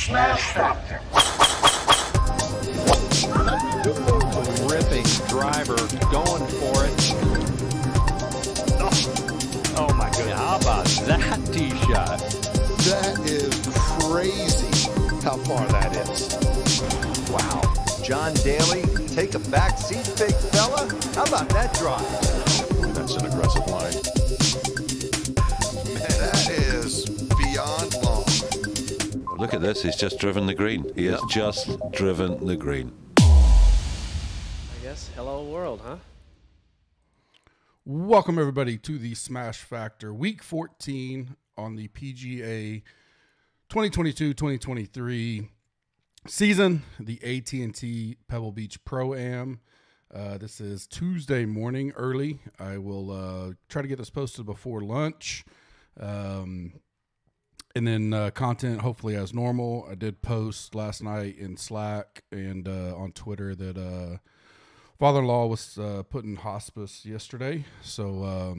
Smash Factor. Ripping driver, going for it. Oh my goodness. How about that tee shot? That is crazy how far that is. Wow. John Daly, take a back seat, big fella. How about that drive? That's an aggressive line. Man, that is beyond long. Look at this, he's just driven the green. He has just driven the green. I guess hello world, huh? Welcome everybody to the Smash Factor Week 14 on the PGA 2022-2023 season, the AT&T Pebble Beach Pro-Am. This is Tuesday morning early. I will try to get this posted before lunch. And then content hopefully as normal. I did post last night in Slack and on Twitter that father-in-law was put in hospice yesterday, so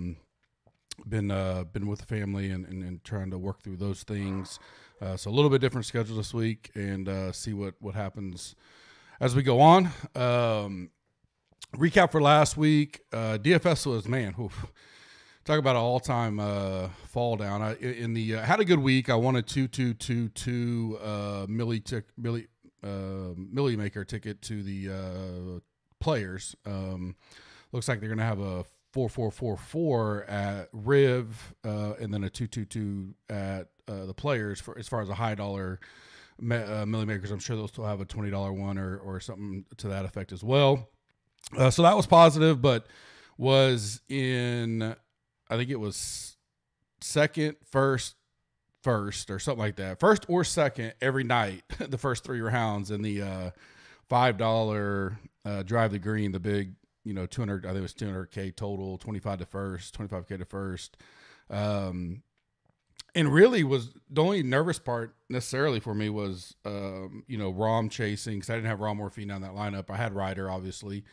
been with the family and trying to work through those things. So a little bit different schedule this week, and see what happens as we go on. Recap for last week. DFS was, man, oof, talk about an all-time fall down. I had a good week. I won a 2-2-2-2 Millie Maker ticket to the Players. Looks like they're going to have a 4-4-4-4 at Riv, and then a 2-2-2 at the Players for as far as a high dollar Millie Makers. I'm sure they'll still have a $20 one or something to that effect as well. So that was positive, but was in, I think it was second, first, or something like that. First or second every night, the first three rounds in the $5 drive the green, the big, 200, I think it was 200K total, 25 to first, 25K to first. And really was the only nervous part necessarily for me was, Rom chasing, because I didn't have Rom or Fee down that lineup. I had Ryder, obviously,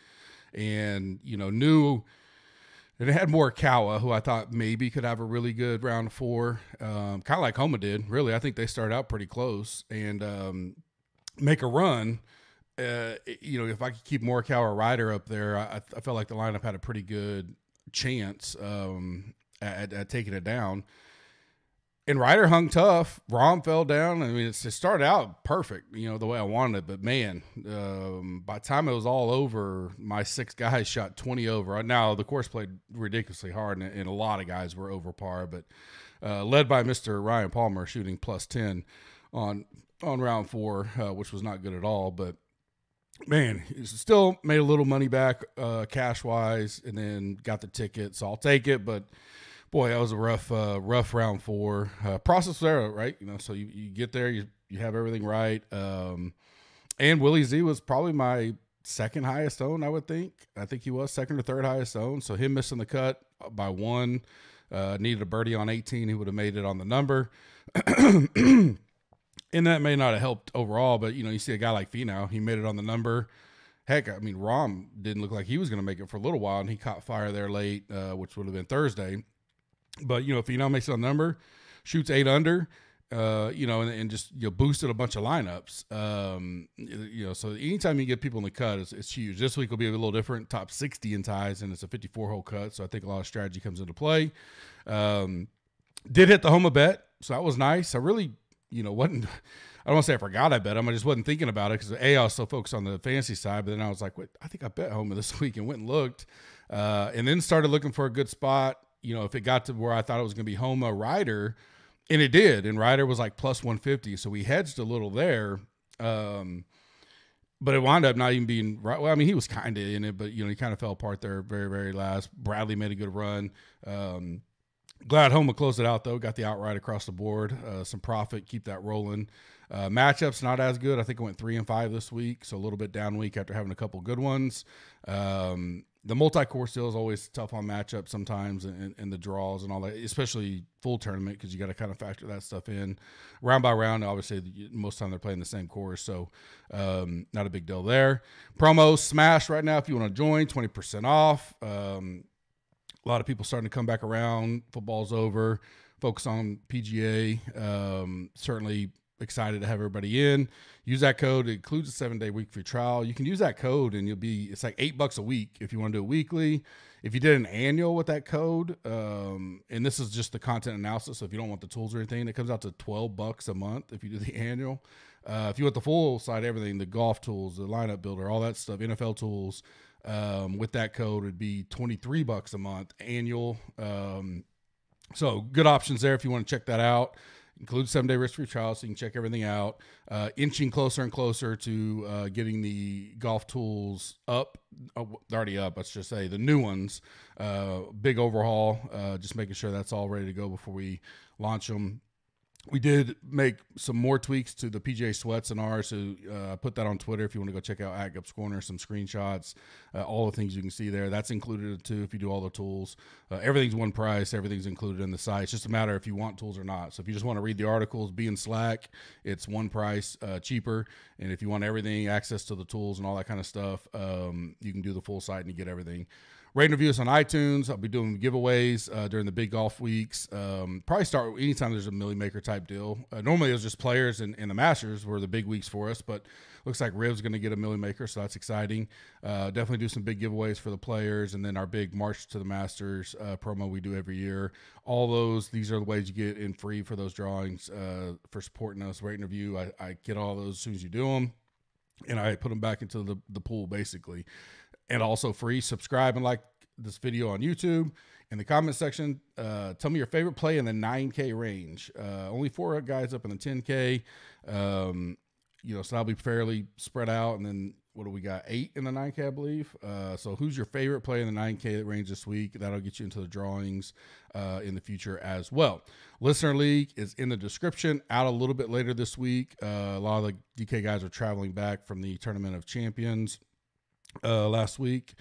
and, knew and it had Morikawa, who I thought maybe could have a really good round 4, kind of like Homa did. Really, I think they started out pretty close and make a run. If I could keep Morikawa or Ryder up there, I felt like the lineup had a pretty good chance at taking it down. And Ryder hung tough. Rom fell down. I mean, it started out perfect, the way I wanted it. But, man, by the time it was all over, my 6 guys shot 20 over. Now, the course played ridiculously hard, and a lot of guys were over par. But led by Mr. Ryan Palmer shooting plus 10 on round 4, which was not good at all. But, man, still made a little money back cash-wise and then got the ticket. So I'll take it, but – boy, that was a rough round 4. Process there, right? So you get there, you have everything right. And Willie Z was probably my second highest owned, I would think. I think he was second or third highest owned. So him missing the cut by 1, needed a birdie on 18. He would have made it on the number. And that may not have helped overall, but, you see a guy like Finau, he made it on the number. Heck, I mean, Rom didn't look like he was going to make it for a little while, and he caught fire there late, which would have been Thursday. But, if Finau makes it on number, shoots 8 under, and just, boosted a bunch of lineups. So anytime you get people in the cut, it's huge. This week will be a little different, top 60 in ties, and it's a 54-hole cut. So I think a lot of strategy comes into play. Did hit the Homa bet, so that was nice. I really, wasn't, I don't want to say I forgot I bet him. I just wasn't thinking about it because, I was so focused on the fantasy side. But then I was like, wait, I think I bet Homa this week, and went and looked, and then started looking for a good spot. If it got to where I thought it was going to be Homa Ryder, and it did, and Ryder was like plus 150, so we hedged a little there. But it wound up not even being right. Well, I mean, he was kind of in it, but he kind of fell apart there very, very last. Bradley made a good run. Glad Homa closed it out though. Got the outright across the board. Some profit, keep that rolling. Matchups not as good. I think I went 3-5 this week, so a little bit down week after having a couple good ones. The multi-course deal is always tough on matchups sometimes and the draws and all that, especially full tournament because you got to kind of factor that stuff in. Round by round, obviously, most of the time they're playing the same course, so not a big deal there. Promo Smash right now if you want to join, 20% off. A lot of people starting to come back around. Football's over. Focus on PGA. Certainly excited to have everybody in. Use that code. It includes a 7-day week free trial. You can use that code and it's like $8 a week if you want to do it weekly. If you did an annual with that code, and this is just the content analysis, so if you don't want the tools or anything, it comes out to $12 a month if you do the annual. If you want the full side, everything, the golf tools, the lineup builder, all that stuff, NFL tools, with that code would be $23 a month annual. So good options there if you want to check that out. Includes 7-day risk-free trial, so you can check everything out. Inching closer and closer to getting the golf tools up. Oh, they're already up, let's just say. The new ones. Big overhaul. Just making sure that's all ready to go before we launch them. We did make some more tweaks to the PGA sweats in ours, so put that on Twitter if you want to go check out @Gups Corner, some screenshots, all the things you can see there. That's included too if you do all the tools. Everything's one price. Everything's included in the site. It's just a matter if you want tools or not. So if you just want to read the articles, be in Slack, it's one price cheaper. And if you want everything, access to the tools and all that kind of stuff, you can do the full site and you get everything. Rate and review us on iTunes. I'll be doing giveaways during the big golf weeks. Probably start anytime there's a Millie Maker type deal. Normally it was just players and the Masters were the big weeks for us, but looks like Riv's going to get a Millie Maker, so that's exciting. Definitely do some big giveaways for the players, and then our big March to the Masters promo we do every year. All those, these are the ways you get in free for those drawings for supporting us. Rate and review, I get all those as soon as you do them, and I put them back into the pool basically. And also free, subscribe and like this video on YouTube. In the comment section, tell me your favorite play in the 9K range. Only 4 guys up in the 10K. So that'll be fairly spread out. And then what do we got? 8 in the 9K, I believe. So who's your favorite play in the 9K range this week? That'll get you into the drawings in the future as well. Listener League is in the description, out a little bit later this week. A lot of the DK guys are traveling back from the Tournament of Champions last week.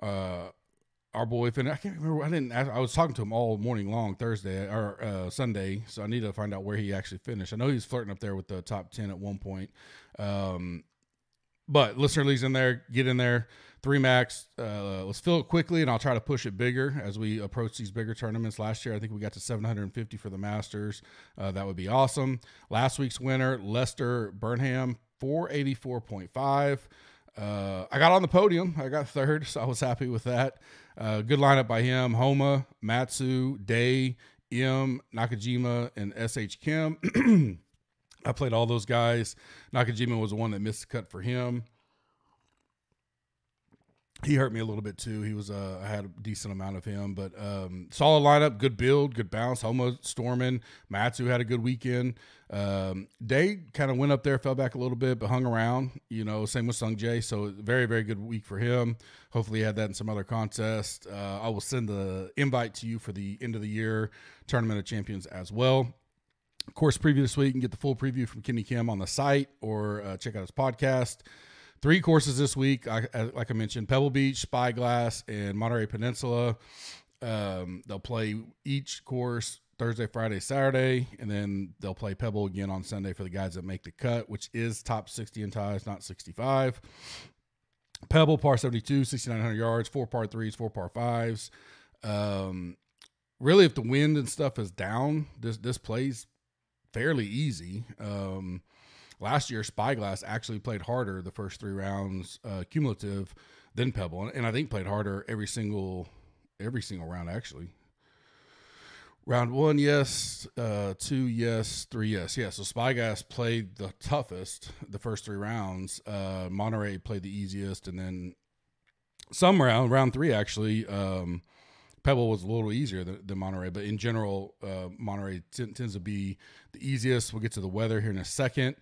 Our boy, I can't remember. I was talking to him all morning long Thursday or Sunday, so I need to find out where he actually finished. I know he's flirting up there with the top 10 at one point. But Listener League's in there. Get in there. 3 max. Let's fill it quickly, and I'll try to push it bigger as we approach these bigger tournaments. Last year, I think we got to 750 for the Masters. That would be awesome. Last week's winner, Lester Burnham, 484.5. I got on the podium. I got 3rd, so I was happy with that. Good lineup by him. Homa, Matsu, Day, M, Nakajima, and SH Kim. I played all those guys. Nakajima was the one that missed the cut for him. He hurt me a little bit too. He was I had a decent amount of him, but solid lineup, good build, good bounce. Homa storming. Matsu had a good weekend. Day kind of went up there, fell back a little bit, but hung around. Same with Sung Jae. So very, very good week for him. Hopefully he had that in some other contest. I will send the invite to you for the end of the year Tournament of Champions as well. Of course, preview this week. You can get the full preview from Kenny Kim on the site or check out his podcast. 3 courses this week, like I mentioned, Pebble Beach, Spyglass, and Monterey Peninsula. They'll play each course Thursday, Friday, Saturday, and then they'll play Pebble again on Sunday for the guys that make the cut, which is top 60 in ties, not 65. Pebble, par 72, 6,900 yards, 4 par 3s, 4 par 5s. Really, if the wind and stuff is down, this plays fairly easy. Last year, Spyglass actually played harder the first 3 rounds cumulative than Pebble, and I think played harder every single round actually. Round 1, yes. 2, yes. 3, yes. Yeah, so Spyglass played the toughest the first 3 rounds. Monterey played the easiest, and then round 3 actually, Pebble was a little easier than Monterey, but in general, Monterey tends to be the easiest. We'll get to the weather here in a second.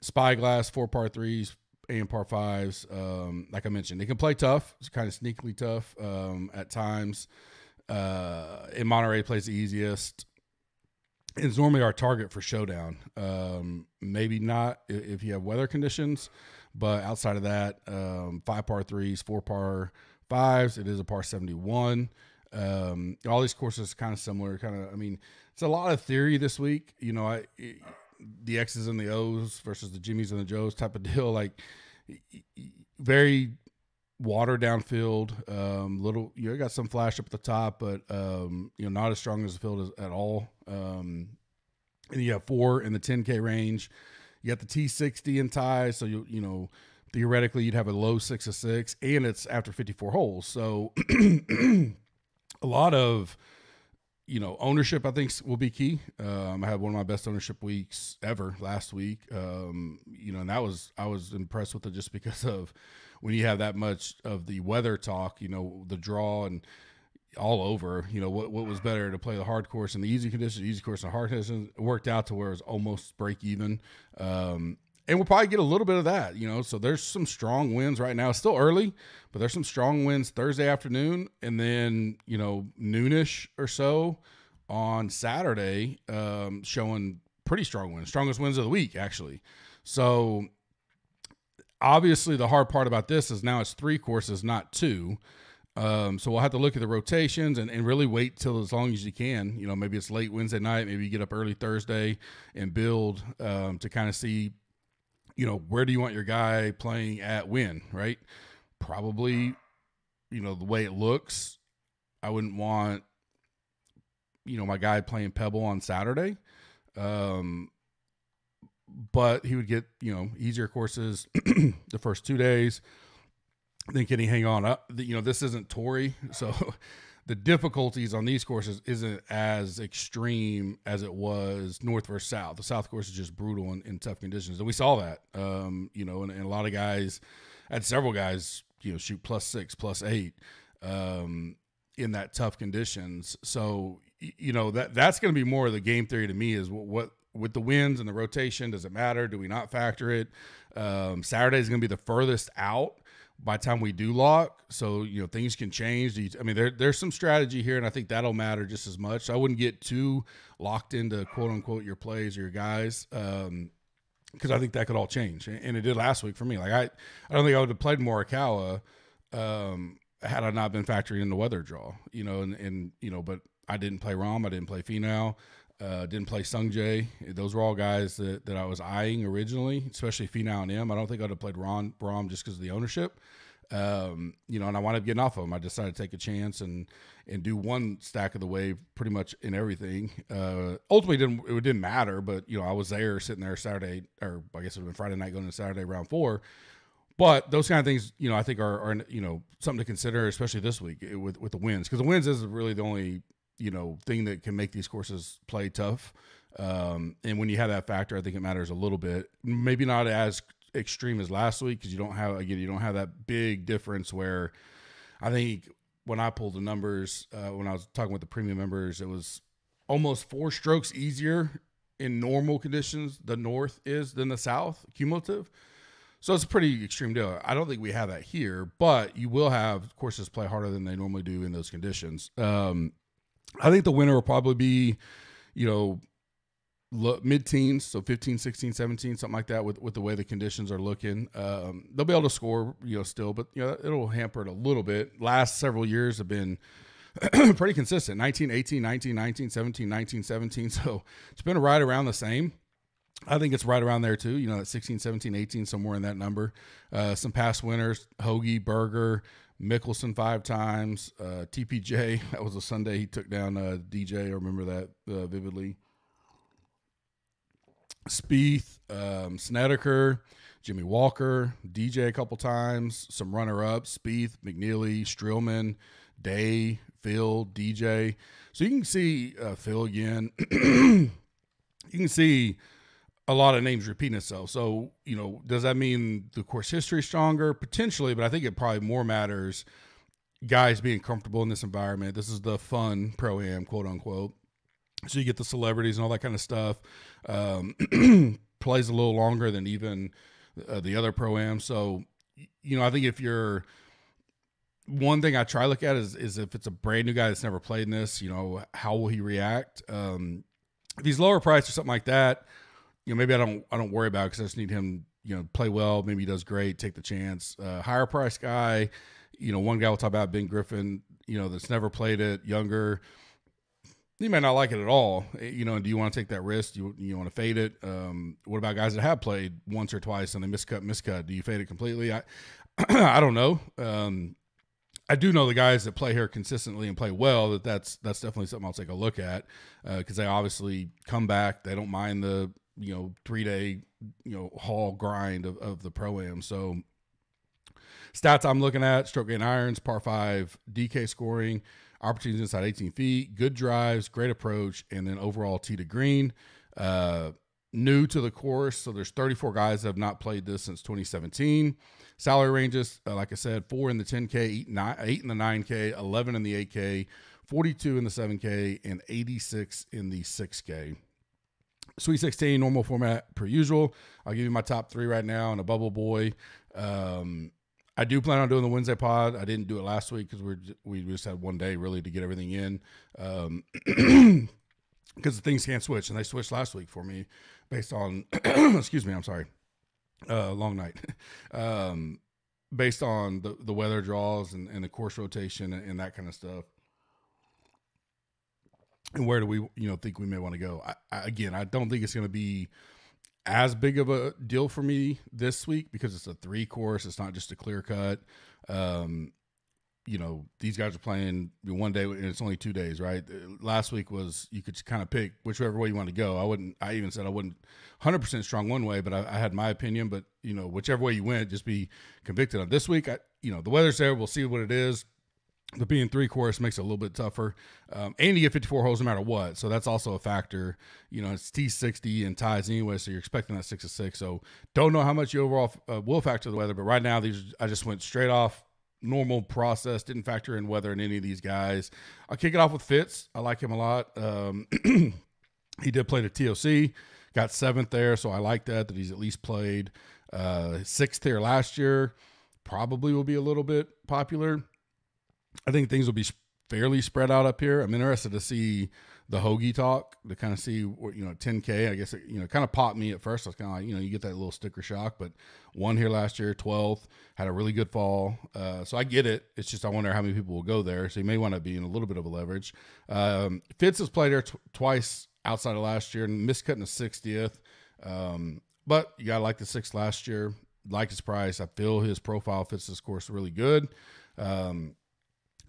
Spyglass, 4 par 3s and par 5s. Like I mentioned, they can play tough. It's kind of sneakily tough at times. In Monterey, plays the easiest. It's normally our target for showdown. Maybe not if you have weather conditions, but outside of that, 5 par 3s, 4 par 5s. It is a par 71. All these courses are kind of similar. It's a lot of theory this week. The X's and the O's versus the Jimmys and the Joes type of deal. Like very water downfield. Little, got some flash up at the top, but not as strong as the field at all. and you have 4 in the 10K range. You got the T60 in ties, so you know theoretically you'd have a low 6 of 6, and it's after 54 holes. So a lot of ownership I think will be key. I had one of my best ownership weeks ever last week. And I was impressed with it just because of when you have that much of the weather talk, the draw and all over, what was better to play the hard course in the easy conditions, easy course and hard conditions. It worked out to where it was almost break even. And we'll probably get a little bit of that, so there's some strong winds right now. It's still early, but there's some strong winds Thursday afternoon, and then, noonish or so on Saturday, showing pretty strong winds, strongest winds of the week, actually. So obviously the hard part about this is now it's 3 courses, not 2. So we'll have to look at the rotations and really wait till as long as you can. Maybe it's late Wednesday night, maybe you get up early Thursday and build to kind of see, where do you want your guy playing at when, right? Probably, the way it looks, I wouldn't want, my guy playing Pebble on Saturday. But he would get, easier courses the first 2 days. Then can he hang on up? This isn't Torrey, so the difficulties on these courses isn't as extreme as it was north versus south. The south course is just brutal in tough conditions, and we saw that. And a lot of guys, I had several guys, shoot +6, +8 in that tough conditions. So that's going to be more of the game theory to me is what with the winds and the rotation. Does it matter? Do we not factor it? Saturday is going to be the furthest out by the time we do lock, so things can change. I mean, there's some strategy here, and I think that'll matter just as much. So I wouldn't get too locked into quote unquote your plays or your guys, because I think that could all change, and it did last week for me. Like I don't think I would have played Morikawa had I not been factoring in the weather draw, and but I didn't play Rahm, I didn't play Finau, didn't play Sungjae. Those were all guys that I was eyeing originally, especially Finau and him. I don't think I would have played Rahm just because of the ownership. And I wound up getting off of them. I decided to take a chance and do one stack of the wave pretty much in everything. Ultimately, it didn't matter, but I was there sitting there Saturday, or I guess it would have been Friday night going to Saturday round 4. But those kind of things, I think are something to consider, especially this week with the winds, because the winds is really the only thing that can make these courses play tough. And when you have that factor, I think it matters a little bit. Maybe not as extreme as last week, because you don't have that big difference where I think when I pulled the numbers, when I was talking with the premium members, it was almost 4 strokes easier in normal conditions the north is than the south cumulative. So it's a pretty extreme deal. I don't think we have that here, but you will have courses play harder than they normally do in those conditions. I think the winner will probably be, mid-teens, so 15, 16, 17, something like that with the way the conditions are looking. They'll be able to score, still, but, it'll hamper it a little bit. Last several years have been pretty consistent, 19, 18, 19, 19, 17, 19, 17. So it's been right around the same. I think it's right around there too, that 16, 17, 18, somewhere in that number. Some past winners, Hoagie, Berger, Mickelson 5 times, TPJ, that was a Sunday he took down DJ. I remember that vividly. Spieth, Snedeker, Jimmy Walker, DJ a couple times, some runner-ups, Spieth, McNeely, Streelman, Day, Phil, DJ. So you can see Phil again. You can see a lot of names repeating itself. So, does that mean the course history is stronger? Potentially, but I think it probably more matters guys being comfortable in this environment. This is the fun Pro-Am, quote unquote. So you get the celebrities and all that kind of stuff. Plays a little longer than even the other Pro-Am. So, I think if you're one thing I try to look at is if it's a brand new guy that's never played in this, how will he react? If he's lower priced or something like that, maybe I don't worry about it because I just need him, play well. Maybe he does great, take the chance. Higher price guy, one guy we'll talk about, Ben Griffin, that's never played it, younger. You may not like it at all, and do you want to take that risk? You want to fade it? What about guys that have played once or twice and they miscut? Do you fade it completely? I don't know. I do know the guys that play here consistently and play well, that's definitely something I'll take a look at, because they obviously come back. They don't mind the 3-day haul grind of the Pro-Am. So stats I'm looking at: stroke gain irons, par 5 DK scoring, opportunities inside 18 feet, good drives, great approach, and then overall tee to green. New to the course, so there's 34 guys that have not played this since 2017. Salary ranges, like I said, 4 in the 10K, 8 in the 9K, 11 in the 8K, 42 in the 7K, and 86 in the 6K. Sweet 16, normal format per usual. I'll give you my top 3 right now and a bubble boy. I do plan on doing the Wednesday pod. I didn't do it last week because we just had one day really to get everything in. Because things can't switch, and they switched last week for me based on excuse me, I'm sorry, long night. Based on the weather draws and the course rotation and that kind of stuff. And where do we think we may want to go? I don't think it's going to be as big of a deal for me this week because it's a 3 course. It's not just a clear cut. These guys are playing one day and it's only 2 days, right? Last week was, you could kind of pick whichever way you want to go. I even said I wouldn't 100% strong one way, but I had my opinion, but whichever way you went, just be convicted on. This week, the weather's there. We'll see what it is. The being 3 course makes it a little bit tougher. And you get 54 holes no matter what. So that's also a factor. It's T60 and ties anyway, so you're expecting that 6 to 6. So don't know how much you overall will factor the weather, but right now I just went straight off normal process, didn't factor in weather in any of these guys. I'll kick it off with Fitz. I like him a lot. He did play the TOC, got 7th there, so I like that he's at least played 6th here last year. Probably will be a little bit popular. I think things will be fairly spread out up here. I'm interested to see the hoagie talk, to kind of see, 10K. I guess it, kind of popped me at first. I was kind of like, you get that little sticker shock, but won here last year, 12th, had a really good fall. So I get it. It's just, I wonder how many people will go there. So you may want to be in a little bit of a leverage. Fitz has played there twice outside of last year and missed cutting the 60th. But you got to like the 6th last year, like his price. I feel his profile fits this course really good.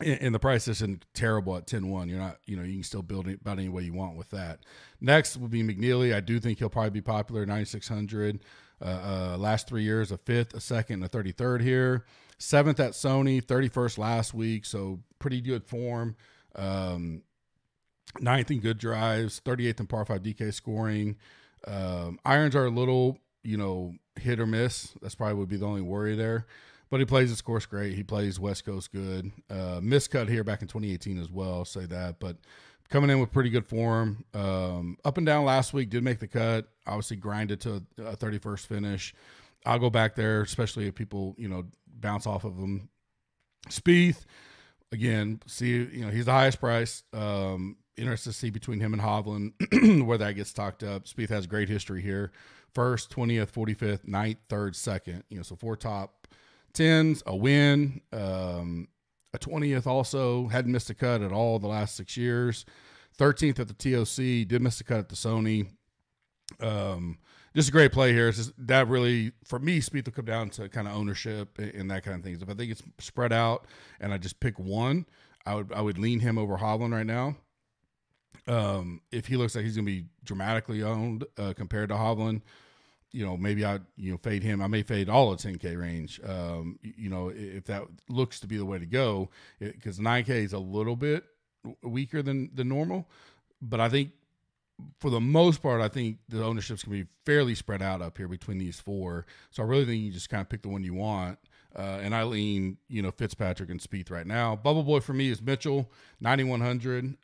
And the price isn't terrible at 10-1. You're not, you can still build it about any way you want with that. Next will be McNeely. I do think he'll probably be popular, 9,600. Last 3 years, a 5th, a 2nd, and a 33rd here. 7th at Sony, 31st last week, so pretty good form. 9th in good drives, 38th in par 5 DK scoring. Irons are a little, hit or miss. That's probably would be the only worry there. But he plays his course great. He plays West Coast good. Miscut here back in 2018 as well, I'll say that. But coming in with pretty good form. Up and down last week, did make the cut. Obviously grinded to a 31st finish. I'll go back there, especially if people, bounce off of him. Spieth, again, see, he's the highest price. Interested to see between him and Hovland where that gets talked up. Spieth has great history here. 1st, 20th, 45th, 9th, 3rd, 2nd. So 4 top 10s, a win, a 20th also. Hadn't missed a cut at all the last 6 years. 13th at the TOC, did miss a cut at the Sony. Just a great play here. It's just, that really, for me, Spieth will come down to kind of ownership and that kind of things. If I think it's spread out and I just pick one, I would lean him over Hovland right now. If he looks like he's going to be dramatically owned compared to Hovland, maybe I fade him. I may fade all of 10K range. If that looks to be the way to go, because 9K is a little bit weaker than normal. But I think for the most part, I think the ownership's going to be fairly spread out up here between these 4. So I really think you just kind of pick the one you want. And I lean, Fitzpatrick and Spieth right now. Bubble boy for me is Mitchell, 9,100.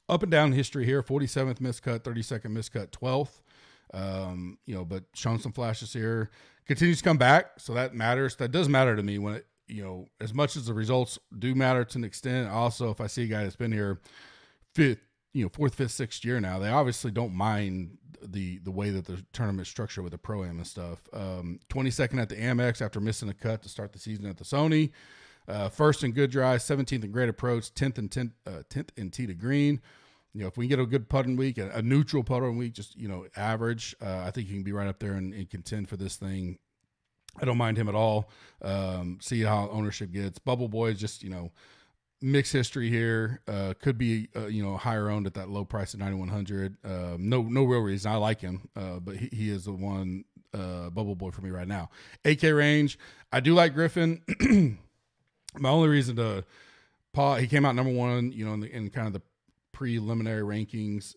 Up and down history here: 47th miscut, 32nd miscut, 12th. But showing some flashes here, continues to come back. So that matters. That does matter to me when it, as much as the results do matter to an extent. Also, if I see a guy that's been here 4th, 5th, 6th year now, they obviously don't mind the way that the tournament structured with the Pro-Am and stuff. 22nd at the Amex after missing a cut to start the season at the Sony. 1st in good drive, 17th in great approach, 10th in tee to green. If we can get a good putting week, a neutral putting week, just, average, I think you can be right up there and contend for this thing. I don't mind him at all. See how ownership gets. Bubble Boy is just, mixed history here. Could be, higher owned at that low price of 9,100. No real reason. I like him, but he is the one Bubble Boy for me right now. 8K range. I do like Griffin. My only reason to he came out number one, in kind of the preliminary rankings.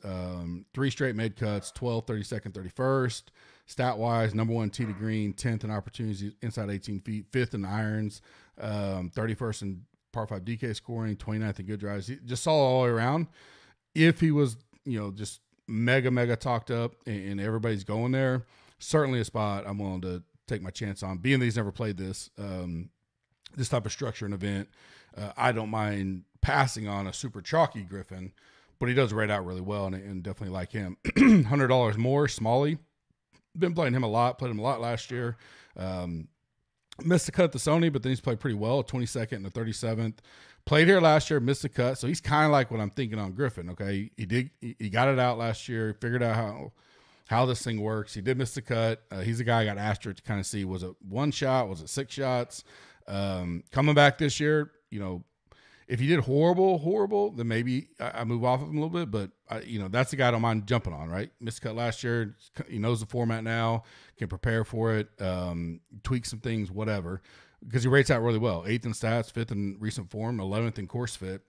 3 straight made cuts, 12th, 32nd, 31st. Stat wise, number one tee to green, 10th in opportunities inside 18 feet, 5th in irons, 31st in par 5 DK scoring, 29th in good drives. He just saw all the way around. If he was, just mega talked up and everybody's going there, certainly a spot I'm willing to take my chance on. Being that he's never played this type of structure and event, I don't mind passing on a super chalky Griffin, but he does rate out really well and definitely like him. $100 more, Smalley. Been playing him a lot, played him a lot last year. Missed the cut at the Sony, but then he's played pretty well, 22nd and the 37th. Played here last year, missed the cut, so he's kind of like what I'm thinking on Griffin, okay? He got it out last year, figured out how this thing works. He did miss the cut. He's a guy I got asterisk to kind of see, was it 1 shot, was it 6 shots? Coming back this year, if he did horrible, then maybe I move off of him a little bit. But that's the guy I don't mind jumping on, right? Missed cut last year. He knows the format now, can prepare for it, tweak some things, whatever, because he rates out really well. 8th in stats, 5th in recent form, 11th in course fit.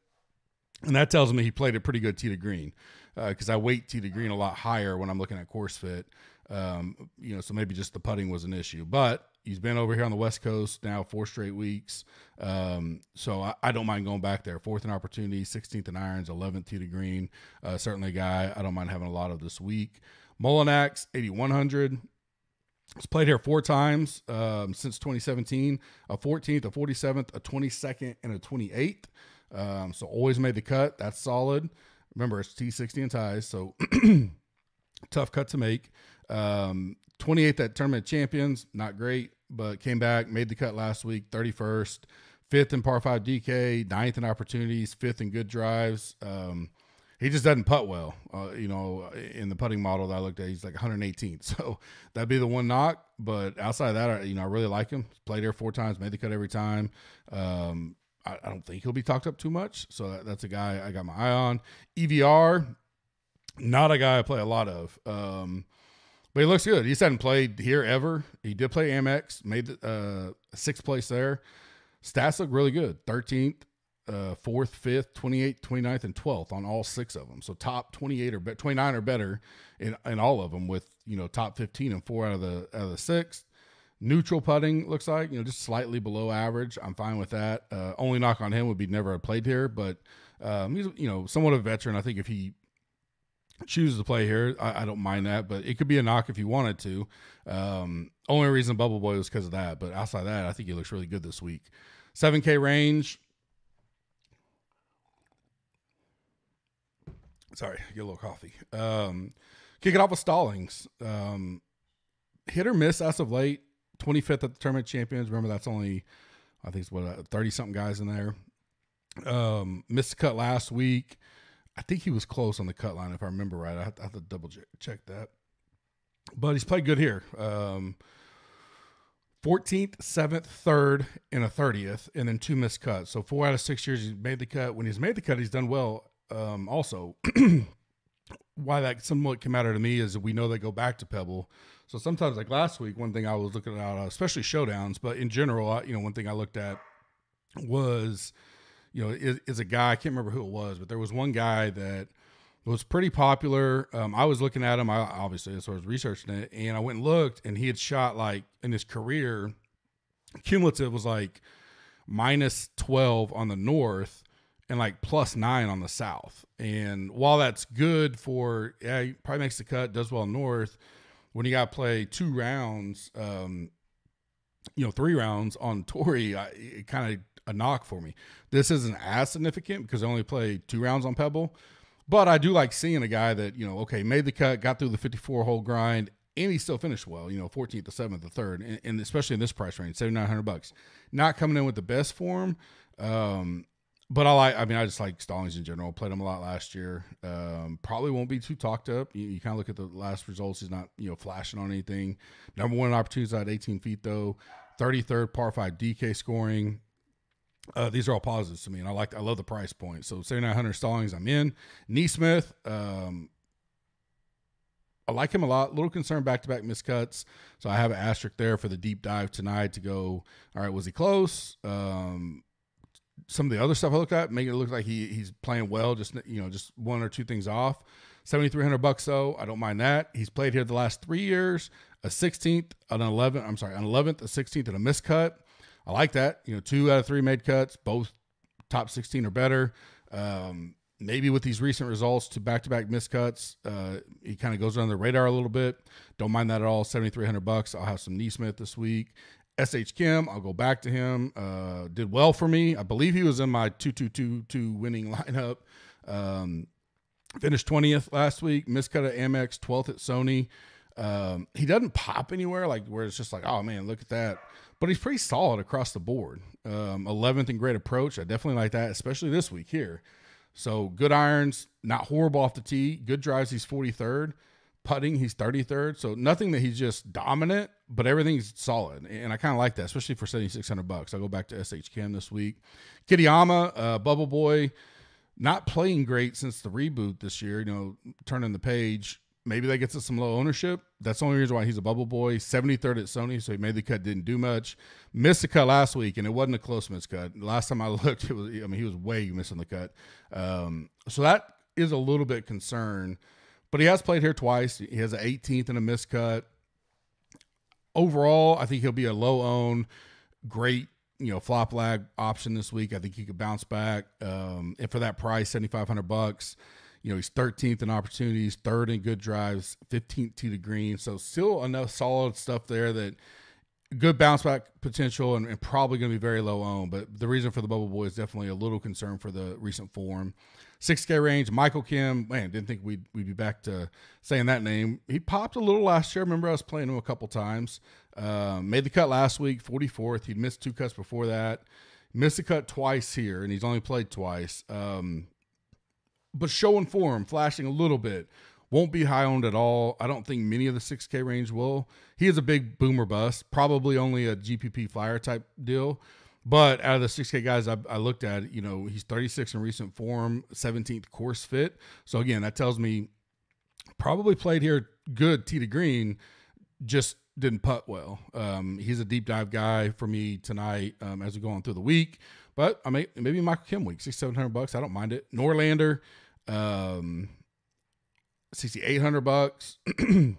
And that tells me he played a pretty good tee to green, because I weight tee to green a lot higher when I'm looking at course fit. So maybe just the putting was an issue. But he's been over here on the West Coast now 4 straight weeks. So I don't mind going back there. 4th in opportunity, 16th in irons, 11th tee to green. Certainly a guy I don't mind having a lot of this week. Mullinax, 8,100. He's played here 4 times since 2017, a 14th, a 47th, a 22nd, and a 28th. So always made the cut. That's solid. Remember, it's T60 and ties, so tough cut to make. 28th at Tournament Champions, not great, but came back, made the cut last week, 31st. 5th in par 5 DK, 9th in opportunities, 5th in good drives. He just doesn't putt well. In the putting model that I looked at, he's like 118th. So that'd be the one knock. But outside of that, I really like him. Played there 4 times, made the cut every time. I don't think he'll be talked up too much. So that's a guy I got my eye on. EVR, not a guy I play a lot of. But he looks good. He just hadn't played here ever. He did play Amex, made 6th place there. Stats look really good. 13th, 4th, 5th, 28th, 29th, and 12th on all 6 of them. So top 28 or 29 or better in all of them, with top 15 and 4 out of the 6. Neutral putting looks like just slightly below average. I'm fine with that. Only knock on him would be never played here, but he's somewhat of a veteran. I think if he chooses to play here, I don't mind that, but it could be a knock if he wanted to. Only reason Bubble Boy was because of that, but outside of that, I think he looks really good this week. 7K range. Sorry, get a little coffee. Kick it off with Stallings. Hit or miss as of late. 25th at the Tournament Champions. Remember, that's only, I think it's 30-something guys in there. Missed the cut last week. I think he was close on the cut line, if I remember right. I have to double check that. But he's played good here. 14th, 7th, 3rd, and a 30th, and then 2 missed cuts. So 4 out of 6 years he's made the cut. When he's made the cut, he's done well. Also, why that somewhat came out to me is that we know they go back to Pebble. So sometimes, like last week, one thing I was looking at, especially showdowns, but in general, one thing I looked at was, is a guy, I can't remember who it was, but there was one guy that was pretty popular. I was looking at him, obviously, so I was researching it, and I went and looked, and he had shot, like, in his career, cumulative was like -12 on the north and like +9 on the south. And while that's good for, he probably makes the cut, does well north, when you got to play 2 rounds, 3 rounds on Torrey, it kind of a knock for me. This isn't as significant because I only played 2 rounds on Pebble, but I do like seeing a guy that, made the cut, got through the 54-hole grind, and he still finished well, 14th, the 7th, the 3rd, and especially in this price range, $7,900. Not coming in with the best form. But I just like Stallings in general. Played him a lot last year. Probably won't be too talked up. You kind of look at the last results. He's not, flashing on anything. Number one in opportunities at 18 feet, though. 33rd par 5 DK scoring. These are all positives to me, and I love the price point. So 7,900 Stallings, I'm in. Neesmith, I like him a lot. A little concerned back-to-back miscuts. So I have an asterisk there for the deep dive tonight to go, all right, was he close? Some of the other stuff I looked at, making it look like he's playing well, just one or two things off. $7,300 though, I don't mind that. He's played here the last 3 years, a 16th, an 11th, a 16th, and a miscut. I like that. 2 out of 3 made cuts, both top 16 or better. Maybe with these recent results to back-to-back miscuts, he kind of goes under the radar a little bit. Don't mind that at all. $7,300. I'll have some Neesmith this week. S.H. Kim, I'll go back to him. Did well for me. I believe he was in my 2-2-2-2 winning lineup. Finished 20th last week. Miscut at Amex, 12th at Sony. He doesn't pop anywhere like where it's just like, oh man, look at that. But he's pretty solid across the board. 11th in great approach. I definitely like that, especially this week here. So good irons, not horrible off the tee. Good drives, he's 43rd. Putting, he's 33rd. So nothing that he's just dominant, but everything's solid. And I kind of like that, especially for $7,600. I'll go back to S.H. Kim this week. Kitayama, Bubble Boy, not playing great since the reboot this year, turning the page. Maybe that gets us some low ownership. That's the only reason why he's a Bubble Boy. 73rd at Sony, so he made the cut, didn't do much. Missed the cut last week, and it wasn't a close miscut. Last time I looked, he was way missing the cut. So that is a little bit concern. But he has played here twice. He has an 18th and a miscut. Overall, I think he'll be a low own, great, flop lag option this week. I think he could bounce back. And for that price, $7,500. He's 13th in opportunities, 3rd in good drives, 15th tee to green. So still enough solid stuff there that good bounce back potential and probably going to be very low owned. But the reason for the Bubble Boy is definitely a little concern for the recent form. 6K range, Michael Kim. Man, didn't think we'd be back to saying that name. He popped a little last year. Remember I was playing him a couple times. Made the cut last week, 44th. He'd missed 2 cuts before that. Missed a cut twice here, and he's only played twice. But showing form, flashing a little bit. Won't be high owned at all. I don't think many of the 6K range will. He is a big boomer bust, probably only a GPP flyer type deal. But out of the 6K guys I looked at, he's 36 in recent form, 17th course fit. So again, that tells me probably played here good tee to green, just didn't putt well. He's a deep dive guy for me tonight as we go on through the week. But maybe Michael Kim week, $600-700. I don't mind it. Norlander, $6,800.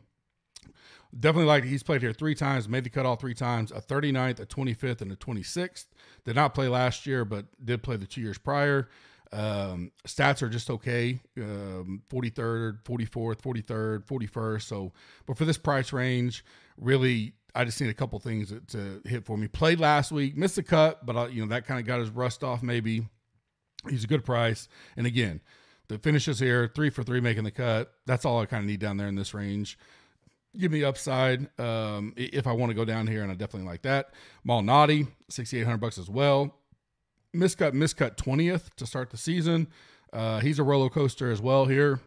Definitely like it. He's played here 3 times, made the cut all 3 times, a 39th, a 25th, and a 26th. Did not play last year, but did play the 2 years prior. Stats are just okay. 43rd, 44th, 43rd, 41st. So, but for this price range, really, I just need a couple things to hit for me. Played last week, missed the cut, but that kind of got his rust off maybe. He's a good price. And again, the finishes here, 3 for 3 making the cut. That's all I kind of need down there in this range. Give me upside if I want to go down here, and I definitely like that. Malnati, $6,800 as well. Miscut 20th to start the season. He's a roller coaster as well here.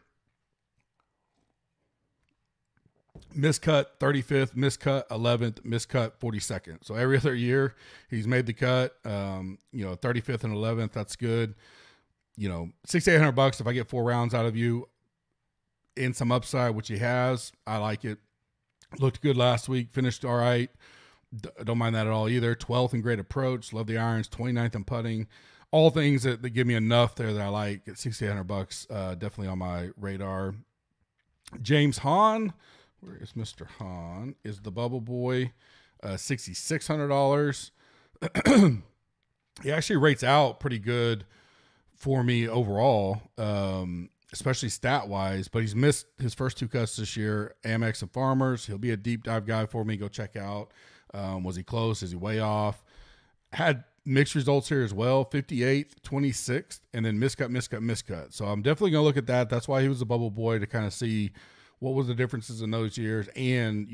Miscut 35th, miscut 11th, miscut 42nd. So every other year he's made the cut. 35th and 11th, that's good. $6,800 if I get 4 rounds out of you and some upside, which he has. I like it. Looked good last week. Finished all right. Don't mind that at all either. 12th in great approach. Love the irons. 29th in putting. All things that give me enough there that I like. At $6,800, definitely on my radar. James Hahn. Where is Mr. Hahn? Is the Bubble Boy. $6,600. He actually rates out pretty good for me overall. Especially stat-wise, but he's missed his first 2 cuts this year, Amex and Farmers. He'll be a deep dive guy for me. Go check out. Was he close? Is he way off? Had mixed results here as well, 58th, 26th, and then miscut. So I'm definitely going to look at that. That's why he was a Bubble Boy, to kind of see what was the differences in those years and,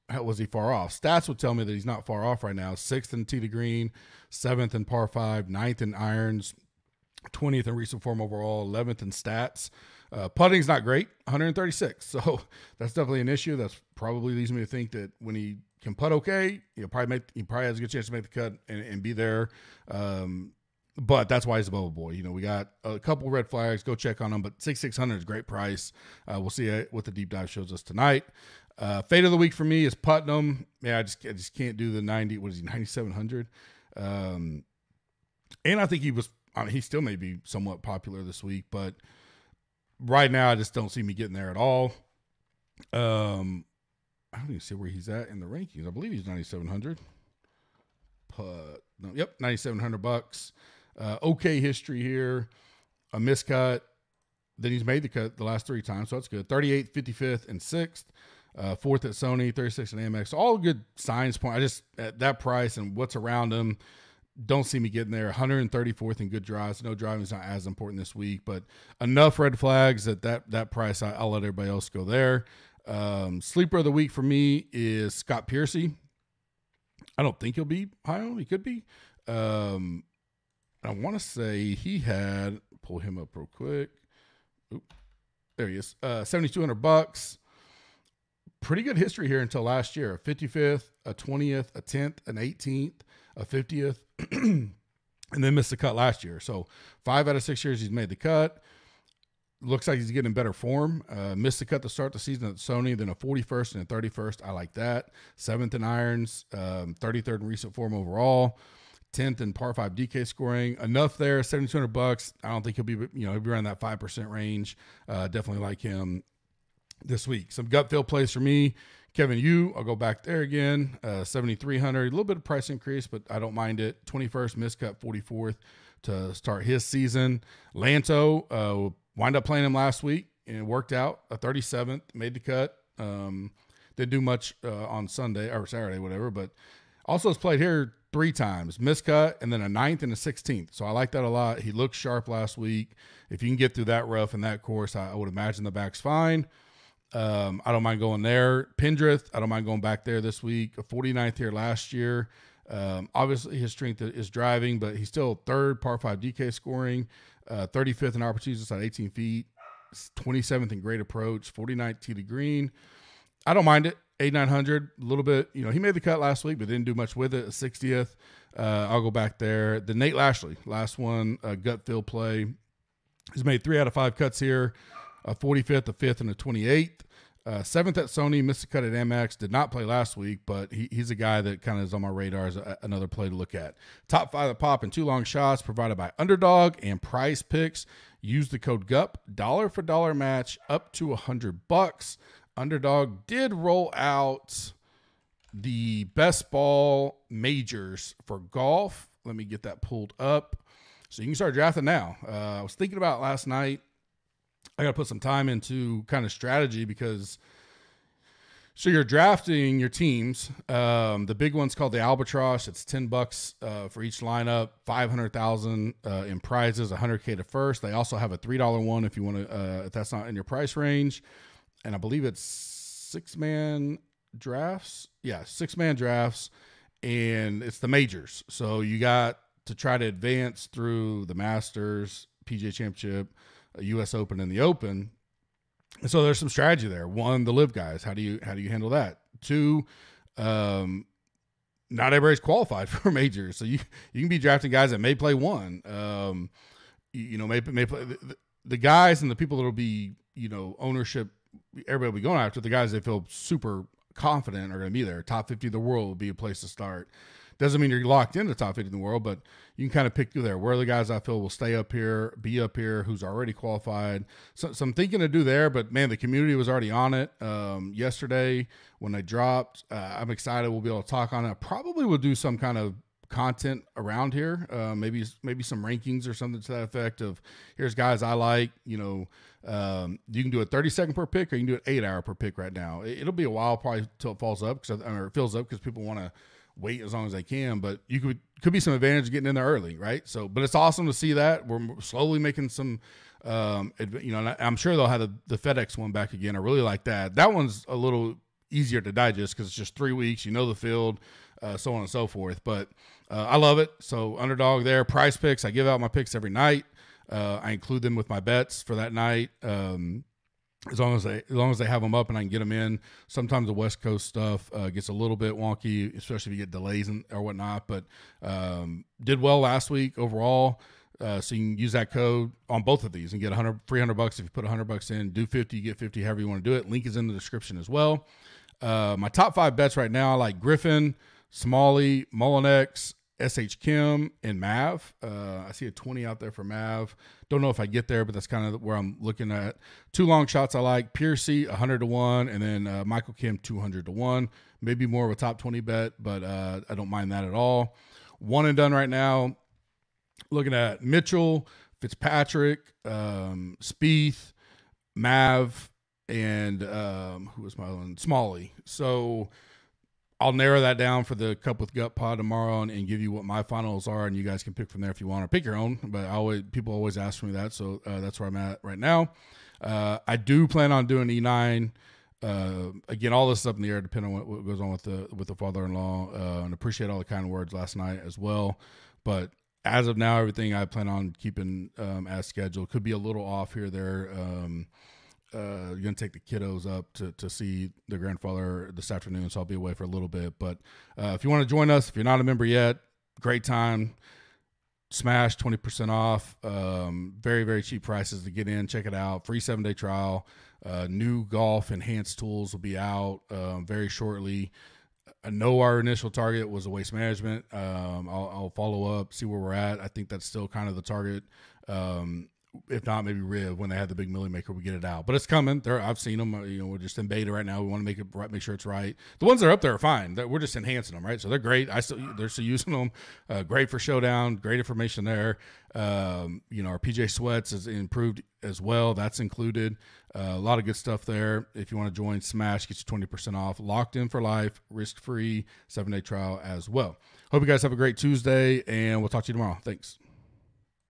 how was he far off? Stats would tell me that he's not far off right now. 6th in tee to green, 7th in par 5, 9th in irons, 20th in recent form overall, 11th in stats. Putting's not great, 136. So that's definitely an issue. That's probably leads me to think that when he can putt okay, he probably has a good chance to make the cut and be there. But that's why he's a bubble boy. You know, we got a couple red flags. Go check on him. But 6,600 is a great price. We'll see what the deep dive shows us tonight. Fade of the week for me is Putnam. Yeah, I just can't do the 90. What is he, 9,700? And I think he still may be somewhat popular this week, but right now I just don't see me getting there at all. I don't even see where he's at in the rankings. I believe he's 9,700. Yep, $9,700. Okay history here. A miscut. Then he's made the cut the last 3 times, so that's good. 38th, 55th, and 6th. 4th at Sony, 36th at Amex. All good signs point. I just, at that price and what's around him, don't see me getting there. 134th in good drives. No driving is not as important this week, but enough red flags that price, I'll let everybody else go there. Sleeper of the week for me is Scott Piercy. I don't think he'll be high on. He could be. I want to say he had, pull him up real quick. Oop, there he is. $7,200. Pretty good history here until last year. A 55th, a 20th, a 10th, an 18th, a 50th, and then missed the cut last year. So 5 out of 6 years he's made the cut. Looks like he's getting in better form. Missed the cut to start the season at Sony, then a 41st and a 31st. I like that. 7th in irons, 33rd in recent form overall, 10th in par 5 DK scoring. Enough there, $7,200. I don't think he'll be around that 5% range. Definitely like him this week. Some gut feel plays for me. Kevin Yu, I'll go back there again. 7,300, a little bit of price increase, but I don't mind it. 21st, miscut, 44th to start his season. Lanto, wind up playing him last week and it worked out. A 37th, made the cut. Didn't do much on Sunday or Saturday, whatever, but also has played here 3 times, miscut, and then a 9th and a 16th. So I like that a lot. He looked sharp last week. If you can get through that rough and that course, I would imagine the back's fine. I don't mind going there. Pendrith, I don't mind going back there this week. A 49th here last year. Obviously, his strength is driving, but he's still 3rd par 5 DK scoring, 35th in opportunities at 18 feet, 27th in great approach, 49th tee to green. I don't mind it. 8,900, a little bit. He made the cut last week, but didn't do much with it. A 60th. I'll go back there. The Nate Lashley, last one, gut feel play. He's made 3 out of 5 cuts here. A 45th, a 5th, and a 28th. 7th at Sony, missed a cut at Amex. Did not play last week, but he's a guy that kind of is on my radar as another play to look at. Top 5 at pop and 2 long shots provided by Underdog and Prize Picks. Use the code GUP, dollar for dollar match up to $100. Underdog did roll out the best ball majors for golf. Let me get that pulled up so you can start drafting now. I was thinking about last night. I got to put some time into kind of strategy because so you're drafting your teams. The big one's called the Albatross. It's $10 for each lineup, 500,000 in prizes, 100K to first. They also have a $3 one if you want to, if that's not in your price range. And I believe it's 6-man drafts. Yeah, 6-man drafts, and it's the majors. So you got to try to advance through the Masters, PGA Championship, U.S. Open, and the Open. And so there's some strategy there. 1, the live guys. How do you handle that? 2, not everybody's qualified for majors, so you can be drafting guys that may play 1. May play the guys and the people that'll be ownership. Everybody will be going after the guys they feel super confident are going to be there. Top 50 of the world would be a place to start. Doesn't mean you're locked into the top 50 in the world, but you can kind of pick through there. Where are the guys I feel will stay up here, be up here, who's already qualified? So I'm thinking to do there, but man, the community was already on it yesterday when they dropped. I'm excited. We'll be able to talk on it. Probably will do some kind of content around here, maybe some rankings or something to that effect of here's guys I like. You can do a 30-second per pick, or you can do an 8-hour per pick right now. It'll be a while probably till it falls up or it fills up because people want to wait as long as they can, but you could be some advantage getting in there early, right? So, but it's awesome to see that we're slowly making some, I'm sure they'll have the FedEx one back again. I really like that. That one's a little easier to digest because it's just 3 weeks, the field, so on and so forth. But I love it. So Underdog there, Prize Picks. I give out my picks every night. I include them with my bets for that night. As long as they have them up and I can get them in. Sometimes the West Coast stuff gets a little bit wonky, especially if you get delays or whatnot. But did well last week overall. So you can use that code on both of these and get $300 if you put $100 in. Do 50, you get 50, however you want to do it. Link is in the description as well. My top 5 bets right now, I like Griffin, Smalley, Mullinex, SH Kim, and Mav. I see a 20 out there for Mav. Don't know if I get there, but that's kind of where I'm looking at. 2 long shots I like. Piercy, 100-1, and then Michael Kim, 200-1. Maybe more of a top 20 bet, but I don't mind that at all. One and done right now. Looking at Mitchell, Fitzpatrick, Spieth, Mav, and who was my other one? Smalley. So I'll narrow that down for the Cup with Gut pod tomorrow and give you what my finals are, and you guys can pick from there if you want, or pick your own. But people always ask me that, so that's where I'm at right now. I do plan on doing E9. Again, all this is up in the air depending on what goes on with the father-in-law. And appreciate all the kind words last night as well. But as of now, everything I plan on keeping as scheduled. Could be a little off here or there. You're going to take the kiddos up to see their grandfather this afternoon, so I'll be away for a little bit. But if you want to join us, if you're not a member yet, great time. Smash 20% off. Very, very cheap prices to get in. Check it out. Free 7-day trial. New golf enhanced tools will be out very shortly. I know our initial target was a Waste Management. I'll follow up, see where we're at. I think that's still kind of the target. If not, maybe Riv, when they have the big millie maker, we get it out. But it's coming. I've seen them. We're just in beta right now. We want to make sure it's right. The ones that are up there are fine. We're just enhancing them, right? So they're great. They're still using them. Great for Showdown. Great information there. Our PJ Sweats is improved as well. That's included. A lot of good stuff there. If you want to join, Smash gets you 20% off. Locked in for life, risk-free, 7-day trial as well. Hope you guys have a great Tuesday, and we'll talk to you tomorrow. Thanks.